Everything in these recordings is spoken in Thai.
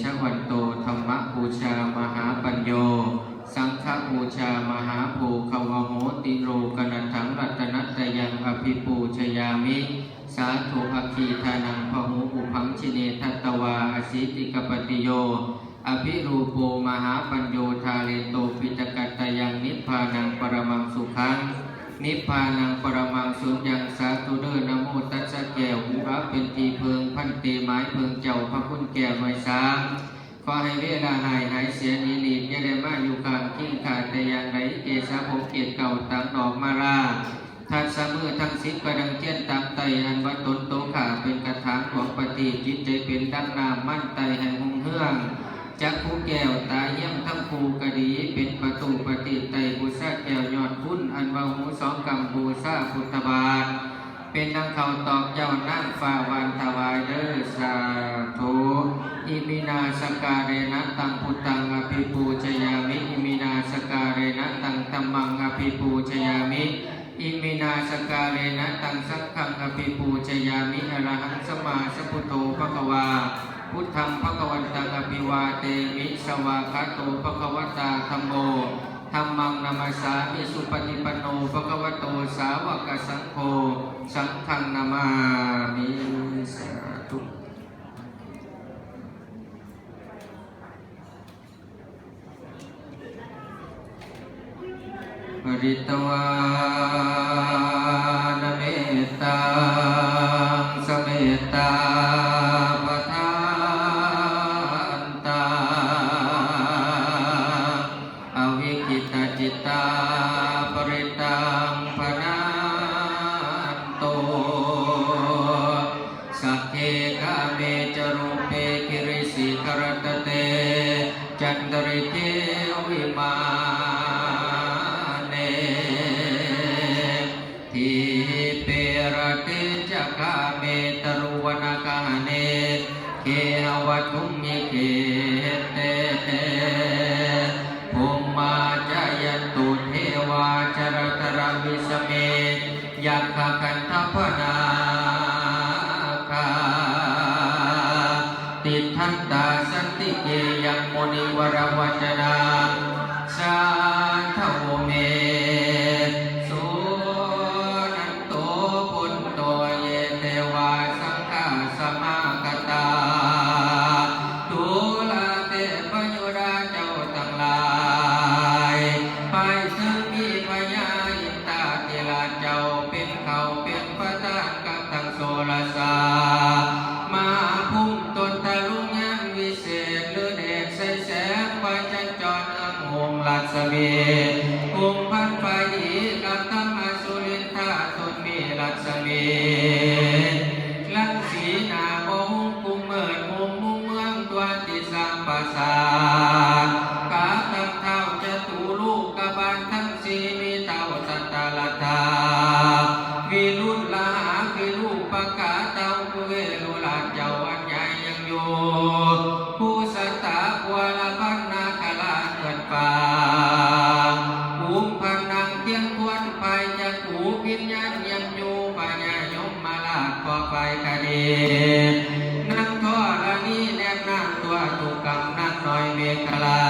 ชะวันโตธรรมบูชามหาปัญโยสังฆบูชามหาโภควโหติโรกนันถังรัตนัตยังอภิปูชยามิสาธุอัคคีทานังพหูอุพังชิเนทัตตวาอสิติกปติโยอภิรูปโปมหาปัญโยทาเลโตปิตกัตตยังนิพพานังปรมังสุขังนิพพานังปรมังสุญญังสาธุเดอนะโมตัสสะแก้วอุระเป็นทีเพิงพันเตไม้เพิงเจ้าพระคุณแก้วหน่วยสามขอให้เวลาหายเสียนีนีอย่าได้มาอยู่กลางทิ้งขาดแต่อย่างไรเกศผมเกียรติเก่าตามดอกมาราทัดสมือทั้งสิบกระดังเทียนตามไตอันวัดตนโตขาเป็นกระถางของปฏิจิตใจเป็นดังนามมั่นไตแห่งหงเฮืองจักผู้แก้วตาเยี่ยมทั้งภูกระดีเป็นประตูปฏิไตบูชาแก้วยอดพุ่นอันวาหูสองกำบูชาพุทธบาทเป็นดังเขาตอกเจ้านั่งฟ้าวันถวายเด้อสาธุอิมินาสการเรนะตังพุทธังอภิปูชยามิอิมินาสการเรนะตังธัมมังอภิปูชยามิอิมินาสการเรนะตังสังฆังอภิปูชยามิอรหังสัมมาสัมพุทโธภควาพุทธังภควันตังอภิวาเตมิสวากขาโตภควตาธัมโมธัมมังนามัสสามิสุปฏิปันโนภควโตสาวกสังโฆสังฆังนามามิสาธุปริตวานเมตตาสเมตตาปทานตาอวิคิตาจิตตาปริตังพนันโตสัพเพกะเมจรูปเปกิริสิกรตเตจันตริเทวิมาทิเปรติจักะเมตรุวนกะเนเคหวัตุมิเคเตภูมาจายันตุเทวาจรตรวิสเมยักขะคันทพนาคาติทันตาสันติเกยังมุนิวรวัจนาสาทโวเมสเมกุมพันไฟดีกับธรรมสุรินทาตุนมีลักษเมลังสีนาโมหุกุมเมิดมุมมุงเมืองตัวติสัมปัสสากาตั้งเท้าจะตูลูกกบาลทั้งสีมีเท้าสัตตาลธาวิรุณลาหาวิรูปกาเท้าเวลุลาเจ้าอันใหญ่ยังอยู่ผู้สัตตาควาลพันนาคลาเกิดฟ้าวิญญาณยังอยู่ปัญญายมมาลาต่อไปคดีนั่งท่อละนี้แนบนั่งตัวตุกกำนั่งหน่อยเมฆลา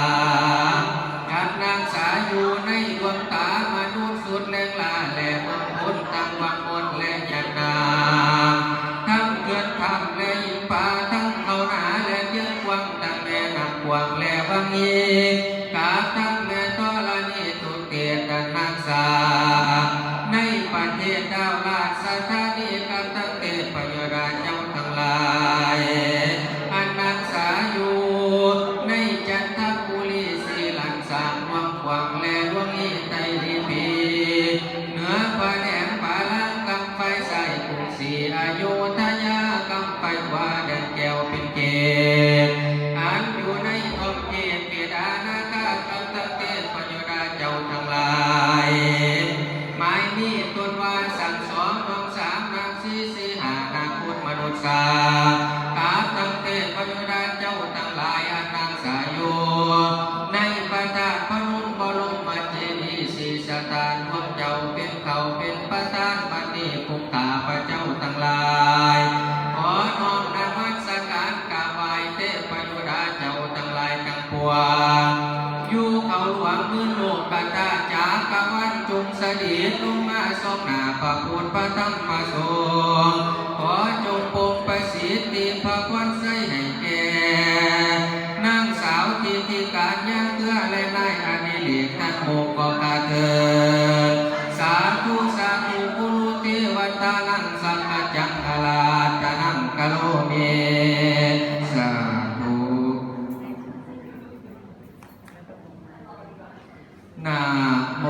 การนางสาอยู่ในดวงตามนุษย์สุดแรงลาแหลมพ้นตั้งวังมนและยันนาทั้งเกิดทำและยิงป่าทั้งเขาหนาและเยอะกวางตั้งแม่นักกวางและวังยีกาตั้งแม่ท่อละนี้ตุเตียนดันนางสาในประเทศดาวลาสถานีกับตั้งเตปยราเจ้าทั้งหลายอันนักษาอยู่ในจันทบุรีสีหลังสามวังกวางและดวงอีไตรีปีเหนือพระแดงป่าลังกำไฟใส่กรุงศรีอยุธยากำไฟกว่าแดนแก้วเป็นเกศอันอยู่ในอมเกศเกดานาคากับตั้งเตปยราเจ้าทั้งหลายหมายมีต้นว่าสั่งสอนน้องสามนางสีสีหานาคุณมนุษย์สากาตั้งเทพยุราเจ้าทั้งหลายอันนางสายโยในประทานพระนุ่มบรมเจดีย์สีสถานพวกเจ้าเป็นเขาเป็นประธานปฏิภูมิข้าพระเจ้าทั้งหลายขอน้อมนมัสการกราบไหว้เทพยุรา วงอยู่เขาหลวงพื้นโลกกตาจากะวันจุงสดีลงมาสมนาพระพุทธพระธรรมพระสงฆ์ขอจงปกประสิทธิพระควันใสให้แก่นางสาวทิติการยาเกื้อและนายอนิเรกทั้งโมกกาเถิดสาธุสาธุกุลุเทวตานังสังฆจังฆลาตนังกะโลเมสาธุนะโม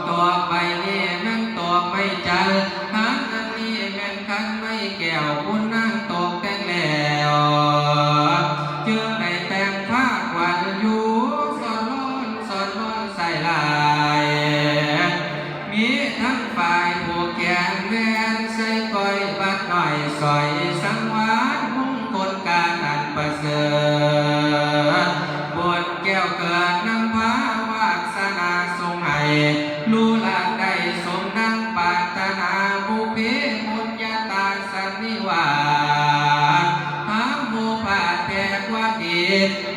ตัวไปนี่แม่นตัวไม่จันหันอันนี้แม่นคันไม่แก้วคุณนั่งตกแต่งแล้วเจือในแต่งผ้าควันอยู่สอนร้อนใส่ลายมีทั้งฝ่ายผูกแขนแวนใส่ก้อยบัดหน่อยสอยสังวานมงคลการอันประเสริฐบทแก้วเกิดน้ำพาวาสนาทรงให้ลูลาได้สมดังปรารถนาบุพเพมุญญาตาสันนิวาสหาโมภาแผ่กว่าดี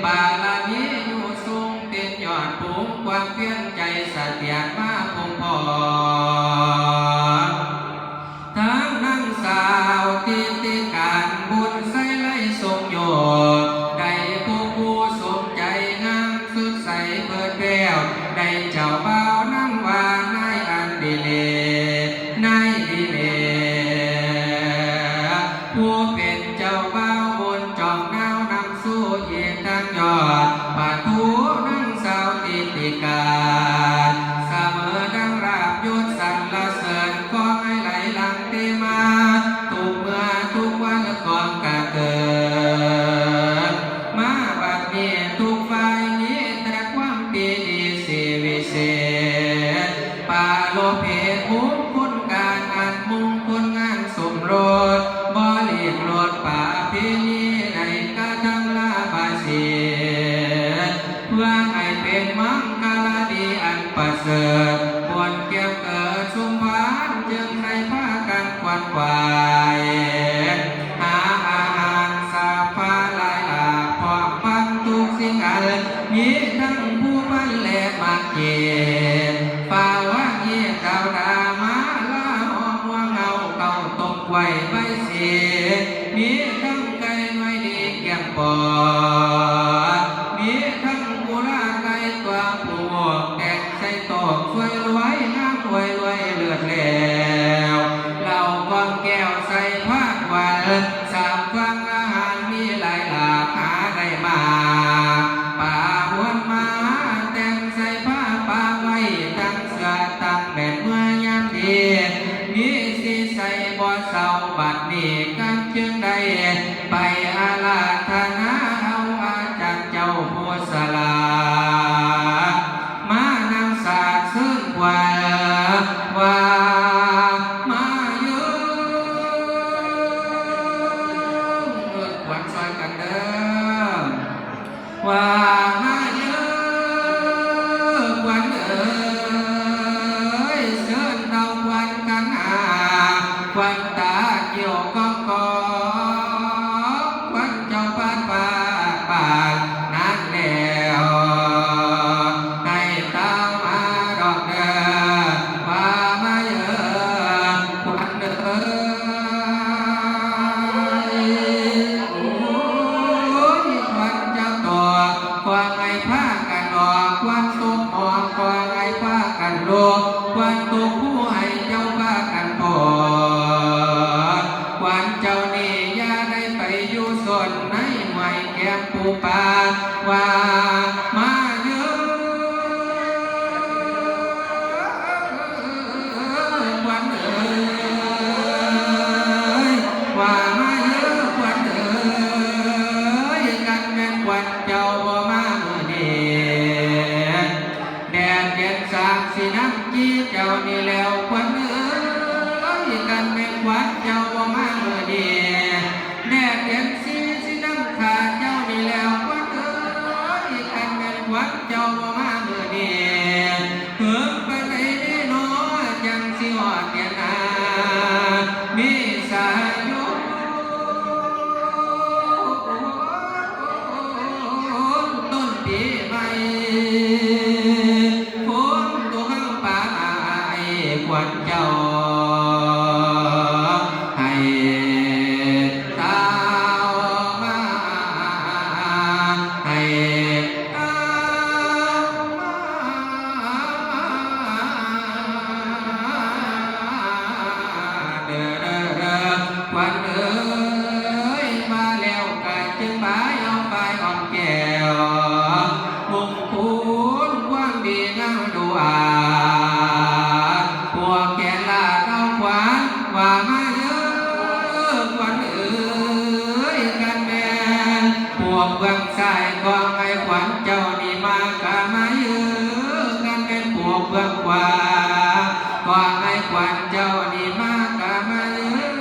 บาลานีอยู่ทรงเป็นยอดภูมิความเพียรใจเสถียรมาพงพอทั้งนั่งสาวทิติการบุญใส่ไล่ทรงโยได้ผู้สมใจงามสุดใสเปิดแก้วได้เจ้าบ่าวนั่งว่านายอันดิเลนายดิเล จึงในผ้ากันควันควายหาอาหารสาพาลายลาพร้อมพันทุกสิ่งอันมีทั้งผู้มันและมักเย็นป่าว่าเยี่ยดาวดามาลาหอมว่าเงาเก่าตกไว้ใบเสียมีทั้งไก่น้อยดีเกี่ยงปอมีทั้งกุลาไก่ตัวผู้หอกแดกใส่ตอกช่วยรวยน้ำรวยรวยเลือดแล้วเราก้อนแก้วใส่ผ้าควันสามฟังอาหารมีหลายหลากหาได้มาป่าหวนมาแต่งใส่ผ้าป่าไว้ตั้งเสือตั้งแดดเมื่อยามดีมีสีใส่บ่อเสาบัดนี้กันจึงได้ไปอาลาธนาเอาอาจารย์เจ้าโพสลามานำศาสตร์ซึ่งว่ามาเยอะหวันซอยกันเด้อว่ามาเยอะหวันเอ๋ยเชิญเราหวันกันหวันตาเกี่ยวก้องกองหวันเจ้าบ้านป่านั่นแล้วให้ตามมาดอกเด้อว่ามาเยอะหวันเอ๋ยโอ้ยหวันเจ้าตัวกว่าไงผ้ากันดอกหวันตุกหอกกว่าไงผ้ากันโลหวันตุกผู้ให้เจ้าผ้ากันพอหวันเจ้านี่อย่าได้ไปอยู่ส่วนในหวยแก้มปูปาว่ามาเยอะหวันเอ๋ยว่ามาเยอะหวันเอ๋ยกันแม่นหวันเจ้าบ่มาเมื่อนี้แดดเย็นสากสิน้ำจีเจ้านี่แล้วหวันเอ๋ยกันแม่นหวันเจ้าบ่มาเมื่อนี้แดดเย็นสิน้ำขาเจ้านี่แล้วหวันเอ๋ยกันแม่นหวันเจ้าบ่มาเมื่อนี้เพิ่งไปไหนได้น้อจังสิหอดเดียนามีสายโยต้นปีใหม่ฝนตกข้างป่าควันเจ้าให้ตาวมาให้ตาวมาเด้อควันเอ๋ยมาแล้วก็จึงบายเอาไปอ่อนแก้วมุ่งคูณความดีงามดูอาพวกแก่ลาเก้าขวานว่ามาเยอะควันเอ๋ยกันแม่นพวกเบื้องซ้ายกองไอ้ขวัญเจ้านี่มากะมาเยอะกันแม่นพวกเบื้องขวากองไอ้ขวัญเจ้านี่มากะมาเยอะ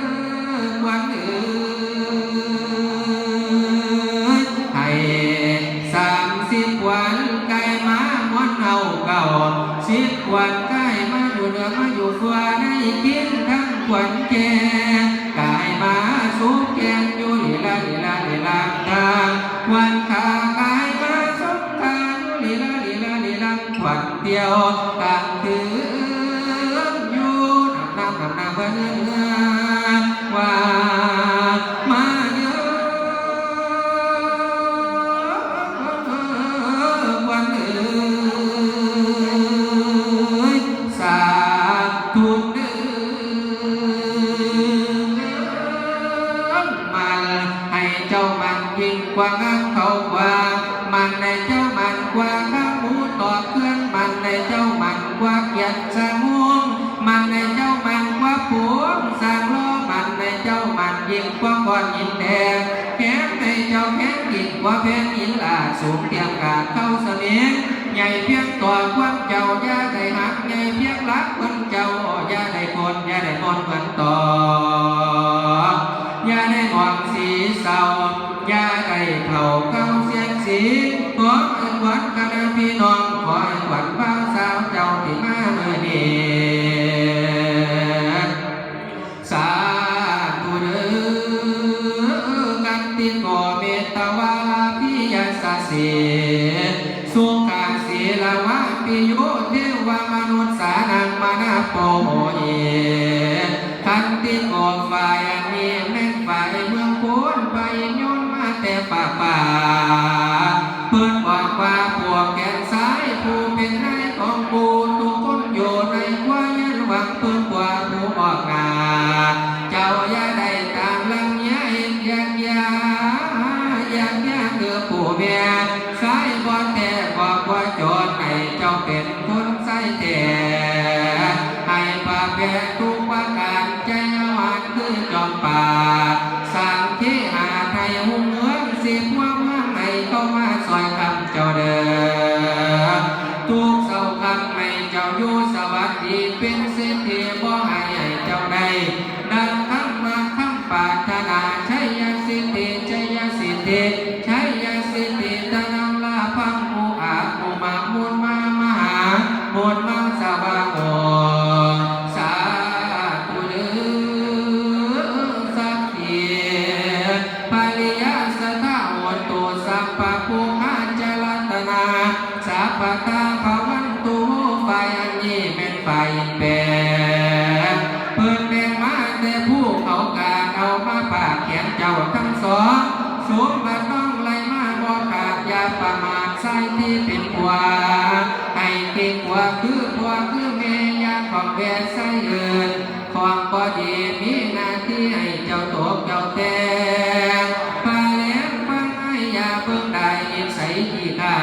ควันเอ๋ยให้30 วันไก่มาม้วนเอาเก่า10 วันไก่มาอยู่เหนือมาอยู่ฝัวในกินทั้งขวัญแก่ไก่มาสุกแกงอยู่ลีลาตาวันขาไก่มาสุกตาอยู่ลีลาขวัญเดียวตางถืออยู่น้ำเพื่อนว่ามาเยอะควันเอ๋ยสาธุเด้อมันให้เจ้ามันยิ่งกว่างักเขากว่ามันในเจ้ามันกว่าข้าหูต่อเครื่องมันในเจ้ามันกว่าเกียรติสมุงมันในเจ้ามันกว่าผงสร้างล้อมันในเจ้ามันยิ่งกว่าก้อนหินแดงแข็งในเจ้าแข็งยิ่งกว่าแผ่นหินลาสูงเทียมกาเข้าเสมียงใหญ่เพียงตัวความเจ้าอย่าได้หักใหญ่เพียงรักคนเจ้าอย่าได้คนเหมือนต่ออย่าได้มองสีเศร้าอย่าได้เข่าเข้าเสียงสีขอให้ขวัญคณะพี่น้องขอให้ขวัญบ่าวสาวเจ้าที่มาเมื่อนี้ คันที่ออกฝ่ายอันนี้แม่นฝ่ายเมืองโพนไปโยนมาแต่ป่าเพื่อนบอกว่าพวกแกนซ้ายผู้เป็นนายของปูทุกคนอยู่ในว่ายันหวังเพื่อนกว่ารู้ออกงาเจ้าอย่าได้ตามลังยาเห็นอย่างคือผู้เมียสายบ่แต่บอกว่าโจรให้เจ้าเป็นคนใส่แต่ให้ป่าแผ่ทุกประการใจหวานคือจอมป่าสร้างที่หาไทยหุ่งเมืองสิบว่าเมืองให้เข้ามาซอยคำเจ้าเดิมทุกเศร้าคำให้เจ้าอยู่สวัสดีเป็นเศรษฐีบ่ให้เจ้าได้ดังคำมาคำปรารถนาชัยสิทธิชัยสิทธิชัยสิทธิตะนำลาพังมูอาภูมามูลมหามูลมังสวาโอสาธุเด้อสักเทีปาริยสตาโหตุสัพพะภูหาจรัตนาสัพพะตาภวันตุฝ่ายอันนี้เป็นฝ่ายแปรเพิ่นแบ่งมาแต่ผู้เขาการเอามาปากเขียนเจ้าทั้งสองสวมบัตรน้องไหลมาบ่ขาดอย่าประมาทใส่ที่เป็นกว่าให้เก่งกว่าคือเมยาของแวดใส่เอินของบ่ดีมีหน้าที่ให้เจ้าตกเจ้าแต่ปาแหลมฟังให้อย่าเบิ่งได้อินใส่ที่ขา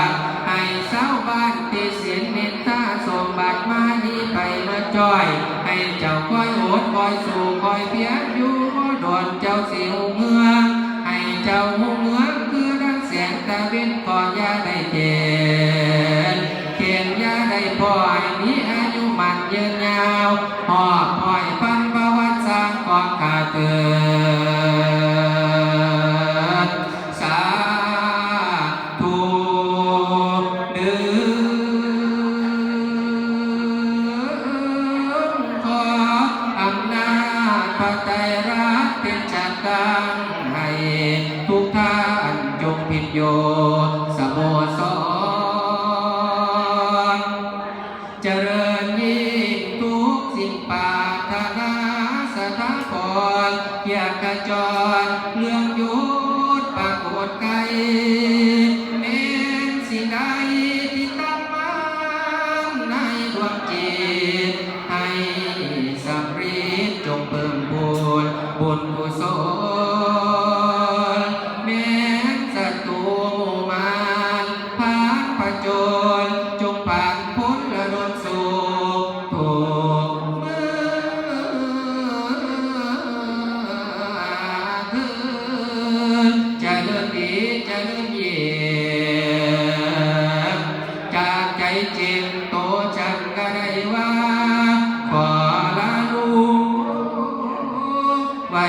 ดให้เศร้าบ้านติสินนินทาสมบัติมาดีไปมาจ้อยให้เจ้าคอยอดคอยสู้คอยเพียรอยู่บ่โดนเจ้าสิวเมืองให้เจ้าหูเมืองคือดังแสงตะเวนก่ออย่าได้เจนเขียนอย่าได้ปล่อยมีอายุมันยืนยาวหอบปล่อยปันประวัติสร้างกองขาเกิดสาธุเด้อขออำนาจพระไตรรัตน์เป็นจักรังให้ทุกท่านจงพิจโยสโมสรเจริญยิ่งทุกสิ่งปรารถนาสถาพรอยากกระจรเรื่องยุทธปรากฏไกลเน้นสิ่งใดที่ตั้งมั่นในดวงจิตให้สำเร็จจงเพิ่มพูนบุญกุศลแม้ศัตรูหมู่มารผ่านผจญจงผ่านพ้นและโดนสุขทุกมือเจริญดีเจริญเย็นจากใจจริงโตฉันก็ได้ว่าขอลาลูกไว้